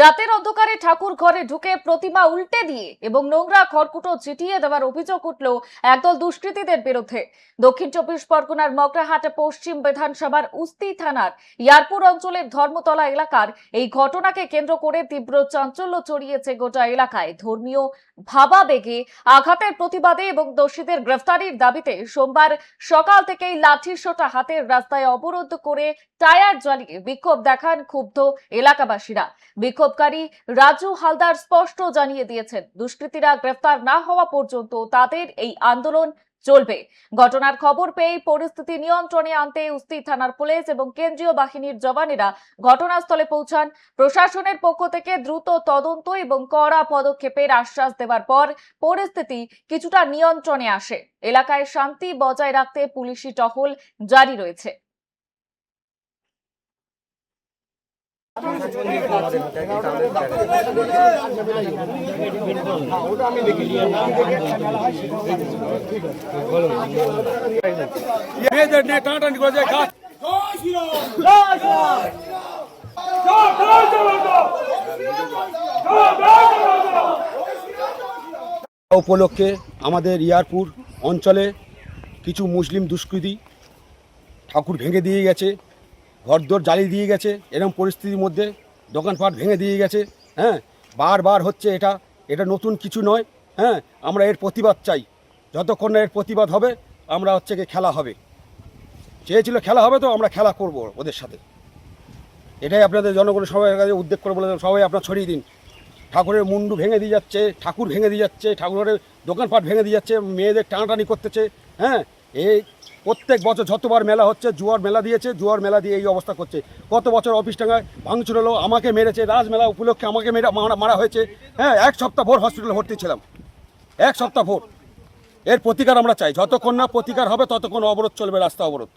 রাতের অন্ধকারে ঠাকুর ঘরে ঢুকে প্রতিমা উল্টে দিয়ে এবং নোংরা খড়কুটো ছিটিয়ে দেওয়ার অভিযোগ উঠল একদল দুষ্কৃতীদের বিরুদ্ধে। দক্ষিণ চব্বিশ পরগনার মগরাহাট পশ্চিম বিধানসভার উস্তি থানার ইয়ারপুর অঞ্চলের ধর্মতলা এলাকার এই ঘটনাকে কেন্দ্র করে তীব্র চাঞ্চল্য ছড়িয়েছে গোটা এলাকায়। ধর্মীয় ভাবাবেগে আঘাতের প্রতিবাদে এবং দোষীদের গ্রেফতারির দাবিতে সোমবার সকাল থেকেই লাঠি সোঁটা হাতের রাস্তায় অবরোধ করে টায়ার জ্বালিয়ে বিক্ষোভ দেখান ক্ষুব্ধ এলাকাবাসীরা। বিক্ষোভকারী রাজু হালদার স্পষ্ট জানিয়ে দিয়েছেন, দুষ্কৃতীরা গ্রেফতার না হওয়া পর্যন্ত তাদের এই আন্দোলন চলবে। ঘটনার খবর পেয়ে পরিস্থিতি নিয়ন্ত্রণে আনতে উস্তি থানার পুলিশ এবং কেন্দ্রীয় বাহিনীর জওয়ানেরা ঘটনাস্থলে পৌঁছান। প্রশাসনের পক্ষ থেকে দ্রুত তদন্ত এবং কড়া পদক্ষেপের আশ্বাস দেওয়ার পর পরিস্থিতি কিছুটা নিয়ন্ত্রণে আসে। এলাকায় শান্তি বজায় রাখতে পুলিশি টহল জারি রয়েছে। উপলক্ষে আমাদের ইয়ারপুর অঞ্চলে কিছু মুসলিম দুষ্কৃতী ঠাকুর ভেঙে দিয়ে গেছে, ঘরদোর জ্বালিয়ে দিয়ে গেছে। এরকম পরিস্থিতির মধ্যে দোকানপাট ভেঙে দিয়ে গেছে। বারবার হচ্ছে, এটা নতুন কিছু নয়। আমরা এর প্রতিবাদ চাই। যতক্ষণ না এর প্রতিবাদ হবে আমরা হচ্ছে কি খেলা হবে, চেয়েছিল খেলা হবে, তো আমরা খেলা করব ওদের সাথে। এটাই আপনাদের জনগণের সবাই কাছে উদ্যোগ করে বলে সবাই আপনারা ছড়িয়ে দিন। ঠাকুরের মুন্ডু ভেঙে দিয়ে যাচ্ছে, ঠাকুর ভেঙে দিয়ে যাচ্ছে, ঠাকুরের দোকানপাট ভেঙে দিয়ে যাচ্ছে, মেয়েদের টানাটানি করতেছে। এই প্রত্যেক বছর যতবার মেলা হচ্ছে, জুয়ার মেলা দিয়েছে, জুয়ার মেলা দিয়ে এই অবস্থা করছে। কত বছর অফিস টাঙ্গায় ভাঙচুর হলো, আমাকে মেরেছে, রাজমেলা উপলক্ষে আমাকে মারা হয়েছে। এক সপ্তাহ ভোর হসপিটালে ভর্তি ছিলাম, এক সপ্তাহ ভোর। এর প্রতিকার আমরা চাই। যতক্ষণ না প্রতিকার হবে ততক্ষণ অবরোধ চলবে, রাস্তা অবরোধ।